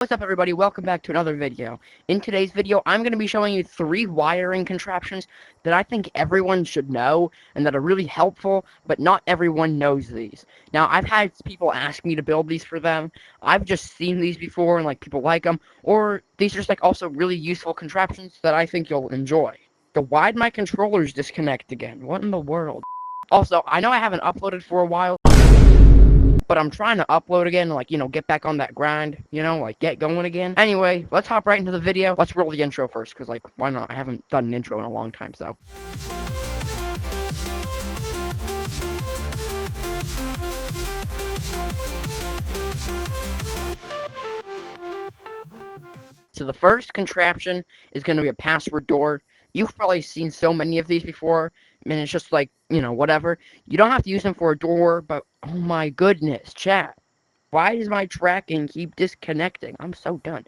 What's up everybody, welcome back to another video. In today's video, I'm going to be showing you 3 wiring contraptions that I think everyone should know and that are really helpful, but not everyone knows these. Now, I've had people ask me to build these for them. I've just seen these before and people like them, or these are just also really useful contraptions that I think you'll enjoy. So why'd my controllers disconnect again? What in the world? Also, I know I haven't uploaded for a while, but I'm trying to upload again, get back on that grind, get going again. Anyway, let's hop right into the video. Let's roll the intro first, because, why not? I haven't done an intro in a long time, so. So the first contraption is going to be a password door. You've probably seen so many of these before, and it's just whatever. You don't have to use them for a door, but oh my goodness, chat. Why does my tracking keep disconnecting? I'm so done.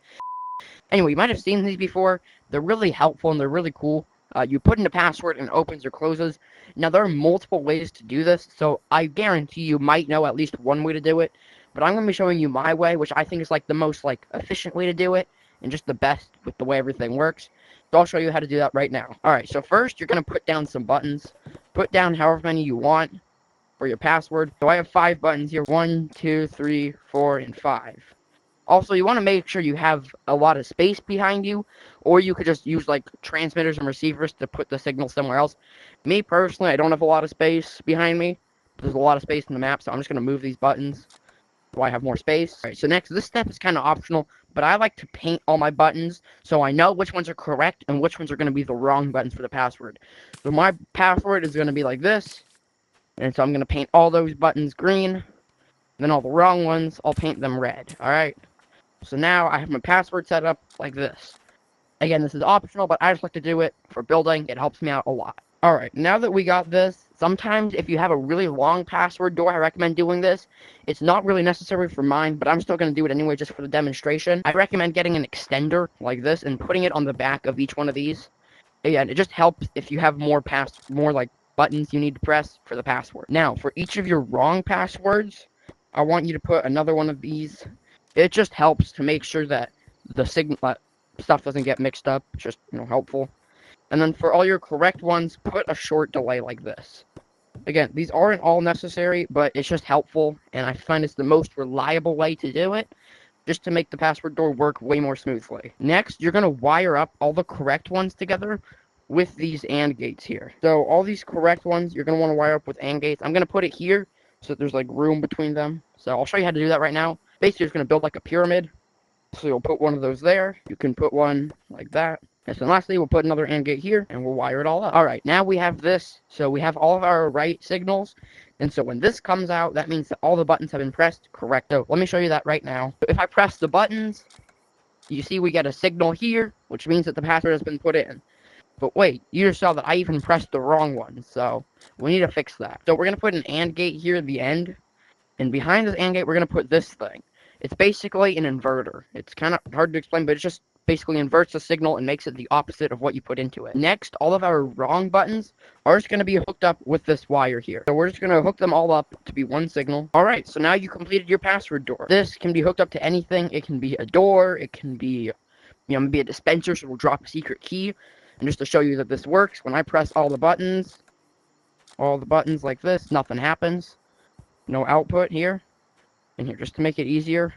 Anyway, you might have seen these before. They're really helpful and they're really cool. You put in a password and it opens or closes. Now, there are multiple ways to do this, so I guarantee you might know at least one way to do it. But I'm going to be showing you my way, which I think is the most efficient way to do it and just the best with the way everything works. So I'll show you how to do that right now. Alright, so first you're going to put down some buttons. Put down however many you want for your password. So I have 5 buttons here. 1, 2, 3, 4, and 5. Also, you want to make sure you have a lot of space behind you, or you could just use transmitters and receivers to put the signal somewhere else. Me personally, I don't have a lot of space behind me. There's a lot of space in the map, so I'm just going to move these buttons so I have more space. Alright, so next, this step is kind of optional, but I like to paint all my buttons so I know which ones are correct and which ones are going to be the wrong buttons for the password. So my password is going to be like this, and so I'm going to paint all those buttons green. Then all the wrong ones, I'll paint them red. Alright? So now I have my password set up like this. Again, this is optional, but I just like to do it for building. It helps me out a lot. Alright, now that we got this, sometimes if you have a really long password door, I recommend doing this. It's not really necessary for mine, but I'm still going to do it anyway just for the demonstration. I recommend getting an extender like this and putting it on the back of each one of these. Again, it just helps if you have more buttons you need to press for the password. Now, for each of your wrong passwords, I want you to put another one of these. It just helps to make sure that the stuff doesn't get mixed up. It's just, helpful. And then for all your correct ones, put a short delay like this. Again, these aren't all necessary, but it's just helpful, and I find it's the most reliable way to do it, just to make the password door work way more smoothly. Next, you're going to wire up all the correct ones together with these AND gates here. So all these correct ones, you're going to want to wire up with AND gates. I'm going to put it here so that there's room between them. So I'll show you how to do that right now. Basically, you're just going to build a pyramid. So you'll put one of those there. You can put one like that. And so lastly, we'll put another AND gate here, and we'll wire it all up. Alright, now we have this. So we have all of our right signals. And so when this comes out, that means that all the buttons have been pressed correcto. Let me show you that right now. If I press the buttons, you see we get a signal here, which means that the password has been put in. But wait, you just saw that I even pressed the wrong one, so we need to fix that. So we're going to put an AND gate here at the end, and behind this AND gate, we're going to put this thing. It's basically an inverter. It's kind of hard to explain, but it just basically inverts the signal and makes it the opposite of what you put into it. Next, all of our wrong buttons are just going to be hooked up with this wire here. So we're just going to hook them all up to be one signal. Alright, so now you completed your password door. This can be hooked up to anything. It can be a door. It can be, maybe a dispenser, so we'll drop a secret key. And just to show you that this works, when I press all the buttons like this, nothing happens. No output here. And here, just to make it easier,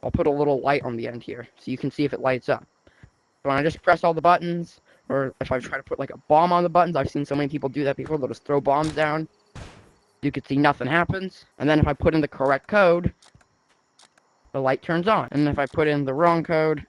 I'll put a little light on the end here, so you can see if it lights up. So when I just press all the buttons, or if I try to put a bomb on the buttons, I've seen so many people do that before, they'll just throw bombs down. You can see nothing happens. And then if I put in the correct code, the light turns on. And if I put in the wrong code,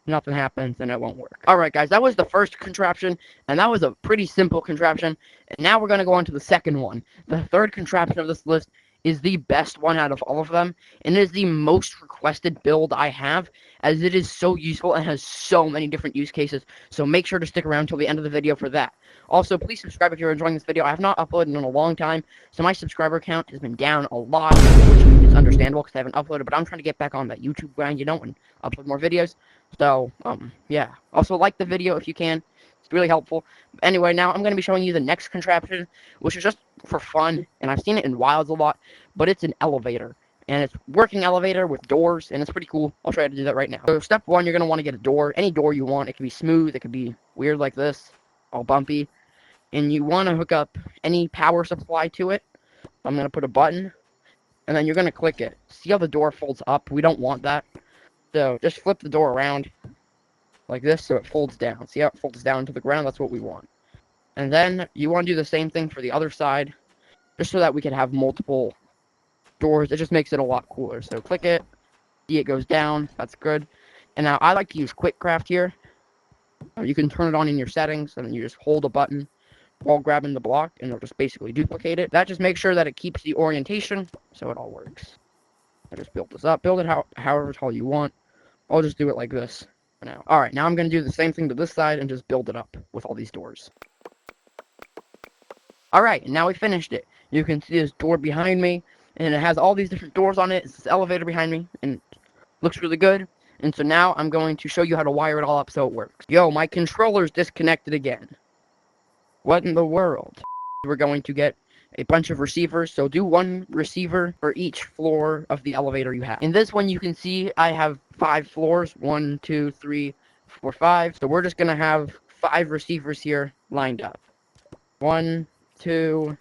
nothing happens and it won't work. Alright guys, that was the first contraption, and that was a pretty simple contraption. And now we're going to go on to the second one. The third contraption of this list is the best one out of all of them, and it is the most requested build I have, as it is so useful and has so many different use cases, so make sure to stick around till the end of the video for that. Also, please subscribe if you're enjoying this video. I have not uploaded in a long time, so my subscriber count has been down a lot, which is understandable because I haven't uploaded, but I'm trying to get back on that YouTube grind, and upload more videos. So, yeah. Also, like the video if you can. It's really helpful. Anyway, now I'm going to be showing you the next contraption, which is just for fun, and I've seen it in Wilds a lot, but it's an elevator. and it's working elevator with doors, and it's pretty cool. I'll try to do that right now. So step one, you're going to want to get a door, any door you want. It can be smooth, it could be weird like this, all bumpy, and you want to hook up any power supply to it. I'm going to put a button, and then you're going to click it. See how the door folds up? We don't want that. So just flip the door around like this so it folds down. See how it folds down to the ground? That's what we want. And then you want to do the same thing for the other side, just so that we can have multiple doors. It just makes it a lot cooler. So click it, see it goes down. That's good. And now I like to use QuickCraft here. You can turn it on in your settings, and then you just hold a button while grabbing the block, and it'll just basically duplicate it. That just makes sure that it keeps the orientation, so it all works. I just built this up. Build it however tall you want. I'll just do it like this for now. Alright, now I'm going to do the same thing to this side and just build it up with all these doors. Alright, and now we finished it. You can see this door behind me, and it has all these different doors on it. It's this elevator behind me, and it looks really good. And so now I'm going to show you how to wire it all up so it works. Yo, my controller's disconnected again. What in the world? We're going to get a bunch of receivers, so do one receiver for each floor of the elevator you have. In this one, you can see I have 5 floors. 1, 2, 3, 4, 5. So we're just going to have 5 receivers here lined up. 1, 2,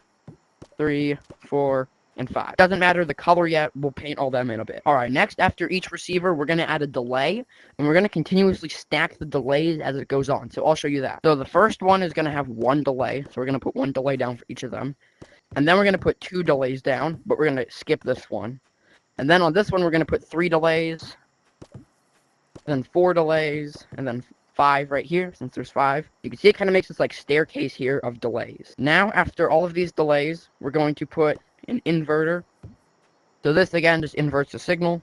3, 4, and 5. Doesn't matter the color yet, we'll paint all them in a bit. Alright, next, after each receiver, we're going to add a delay, and we're going to continuously stack the delays as it goes on, so I'll show you that. So the first one is going to have 1 delay, so we're going to put 1 delay down for each of them. And then we're going to put 2 delays down, but we're going to skip this one. And then on this one, we're going to put 3 delays, then 4 delays, and then 5 right here, since there's 5. You can see it kind of makes this like staircase here of delays. Now, after all of these delays, we're going to put an inverter. So this, again, just inverts the signal.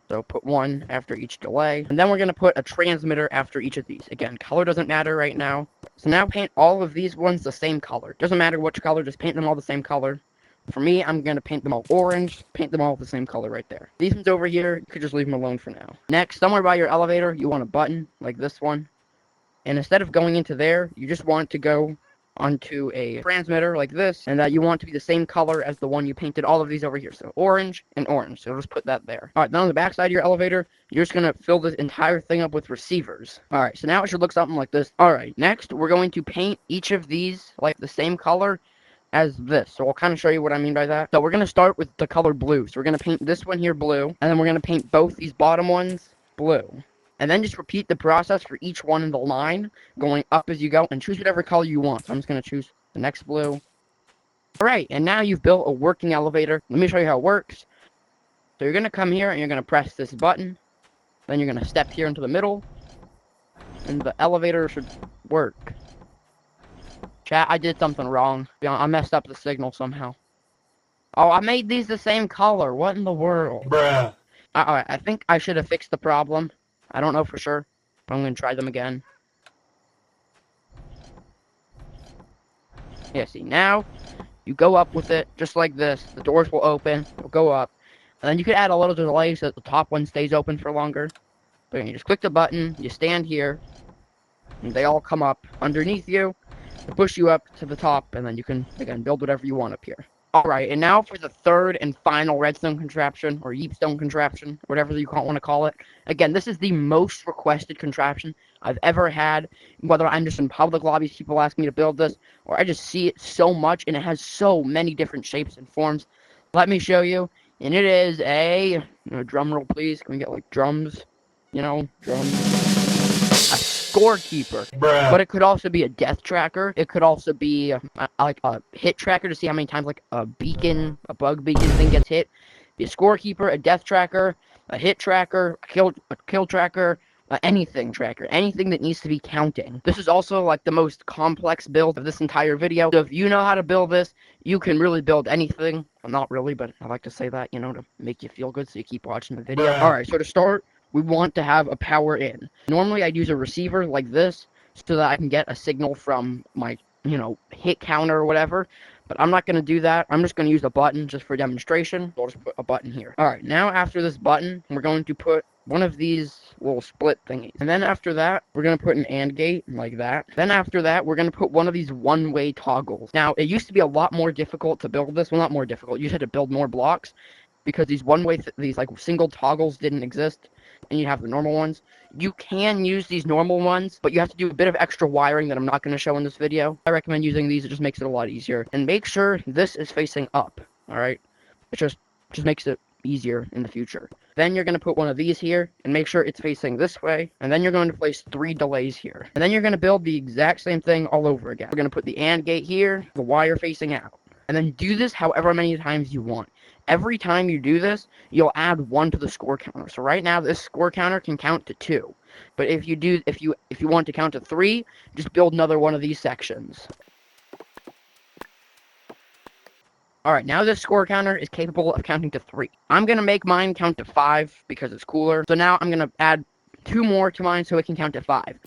So put 1 after each delay. And then we're going to put a transmitter after each of these. Again, color doesn't matter right now. So now paint all of these ones the same color. Doesn't matter which color, just paint them all the same color. For me, I'm going to paint them all orange, paint them all the same color right there. These ones over here, you could just leave them alone for now. Next, somewhere by your elevator, you want a button, like this one. And instead of going into there, you just want to go onto a transmitter like this, and that you want to be the same color as the one you painted all of these over here. So orange and orange, so just put that there. Alright, then on the back side of your elevator, you're just going to fill this entire thing up with receivers. Alright, so now it should look something like this. Alright, next, we're going to paint each of these like the same color as this. So I'll kind of show you what I mean by that. So we're going to start with the color blue. So we're going to paint this one here blue, and then we're going to paint both these bottom ones blue. And then just repeat the process for each one in the line, going up as you go, and choose whatever color you want. So I'm just going to choose the next blue. Alright, and now you've built a working elevator. Let me show you how it works. So you're going to come here, and you're going to press this button. Then you're going to step here into the middle, and the elevator should work. Chat, I did something wrong. I messed up the signal somehow. Oh, I made these the same color. What in the world? Bruh. Alright, I think I should have fixed the problem. I don't know for sure, but I'm going to try them again. Yeah, see, now, you go up with it, just like this. The doors will open, it'll go up. And then you can add a little delay so that the top one stays open for longer. But you just click the button, you stand here, and they all come up underneath you, to push you up to the top, and then you can, again, build whatever you want up here. Alright, and now for the third and final redstone contraption, or yeepstone contraption, whatever you want to call it. Again, this is the most requested contraption I've ever had. Whether I'm just in public lobbies, people ask me to build this, or I just see it so much, and it has so many different shapes and forms. Let me show you. And it is a drum roll, please. Can we get, like, drums? You know, drums. A scorekeeper. Bruh. But it could also be a death tracker. It could also be like a hit tracker to see how many times like a beacon, a bug beacon thing gets hit. Be a scorekeeper, a death tracker, a hit tracker, a kill tracker, anything tracker, anything that needs to be counting. This is also like the most complex build of this entire video. So if you know how to build this, you can really build anything. Well, not really, but I like to say that, you know, to make you feel good so you keep watching the video. Bruh. Alright, so to start, we want to have a power in. Normally I'd use a receiver like this so that I can get a signal from my, you know, hit counter or whatever. But I'm not going to do that. I'm just going to use a button just for demonstration. So I'll just put a button here. Alright, now after this button, we're going to put one of these little split thingies. And then after that, we're going to put an AND gate like that. Then after that, we're going to put one of these one-way toggles. Now, it used to be a lot more difficult to build this. Well, not more difficult. You just had to build more blocks. because these one-way, these like single toggles didn't exist, and you have the normal ones. You can use these normal ones, but you have to do a bit of extra wiring that I'm not going to show in this video. I recommend using these, it just makes it a lot easier. And make sure this is facing up, alright? It just makes it easier in the future. Then you're going to put one of these here, and make sure it's facing this way, and then you're going to place 3 delays here. And then you're going to build the exact same thing all over again. We're going to put the AND gate here, the wire facing out. And then do this however many times you want. Every time you do this, you'll add 1 to the score counter. So right now, this score counter can count to 2. But if you want to count to 3, just build another one of these sections. Alright, now this score counter is capable of counting to 3. I'm going to make mine count to 5 because it's cooler. So now I'm going to add 2 more to mine so it can count to 5.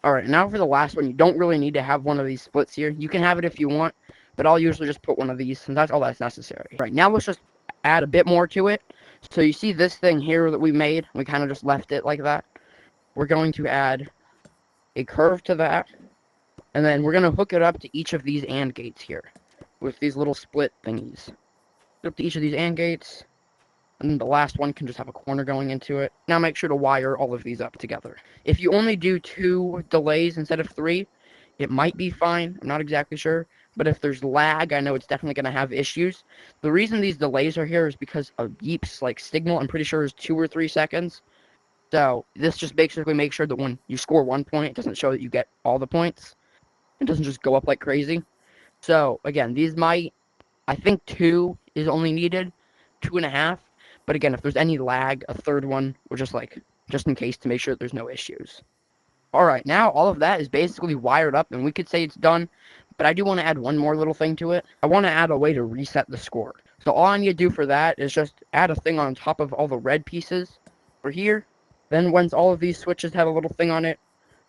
Alright, now for the last one, you don't really need to have one of these splits here. You can have it if you want, but I'll usually just put one of these, and that's all that's necessary. Right, now let's just add a bit more to it. So you see this thing here that we made? We kind of just left it like that. We're going to add a curve to that, and then we're going to hook it up to each of these AND gates here with these little split thingies. Hook up to each of these AND gates, and then the last one can just have a corner going into it. Now make sure to wire all of these up together. If you only do 2 delays instead of 3, it might be fine. I'm not exactly sure. But if there's lag, I know it's definitely going to have issues. The reason these delays are here is because of Yeep's like signal, I'm pretty sure, is 2 or 3 seconds. So this just basically makes sure that when you score 1 point, it doesn't show that you get all the points. It doesn't just go up like crazy. So again, these might, I think 2 is only needed, 2.5. But again, if there's any lag, a 3rd one, or just in case to make sure that there's no issues. Alright, now all of that is basically wired up, and we could say it's done, but I do want to add one more little thing to it. I want to add a way to reset the score. So all I need to do for that is just add a thing on top of all the red pieces for here. Then once all of these switches have a little thing on it,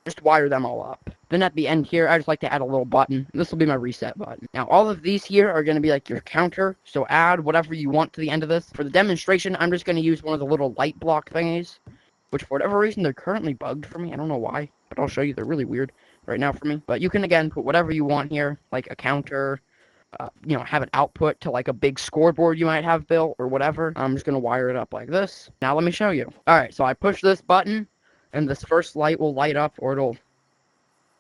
just wire them all up. Then at the end here, I just like to add a little button. This will be my reset button. Now, all of these here are going to be like your counter, so add whatever you want to the end of this. For the demonstration, I'm just going to use one of the little light block thingies, which for whatever reason, they're currently bugged for me. I don't know why, but I'll show you. They're really weird right now for me. But you can, again, put whatever you want here, like a counter, have an output to like a big scoreboard you might have built or whatever. I'm just going to wire it up like this. Now, let me show you. All right, so I push this button, and this first light will light up, or it'll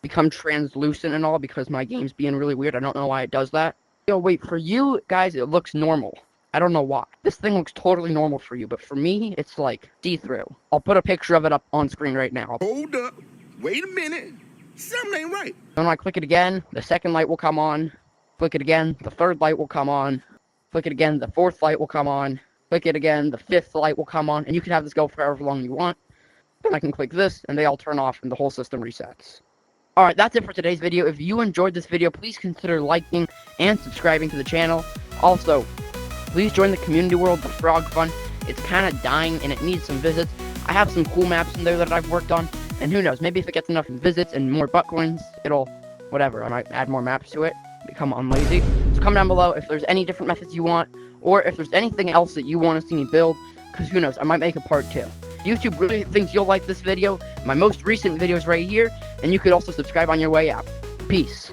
become translucent and all because my game's being really weird. I don't know why it does that. Yo, wait, for you guys, it looks normal. I don't know why. This thing looks totally normal for you, but for me, it's like see-through. I'll put a picture of it up on screen right now. Hold up. Wait a minute. Something ain't right. When I click it again, the second light will come on. Click it again, the 3rd light will come on. Click it again, the 4th light will come on. Click it again, the 5th light will come on. And you can have this go for however long you want. Then I can click this, and they all turn off, and the whole system resets. Alright, that's it for today's video. If you enjoyed this video, please consider liking and subscribing to the channel. Also, please join the community world, the Frog Fun. It's kind of dying, and it needs some visits. I have some cool maps in there that I've worked on. And who knows, maybe if it gets enough visits and more butt coins, it'll, whatever, I might add more maps to it. Become unlazy. So comment down below if there's any different methods you want, or if there's anything else that you want to see me build, because who knows, I might make a part 2. YouTube really thinks you'll like this video, my most recent videos right here, and you could also subscribe on your way out. Peace.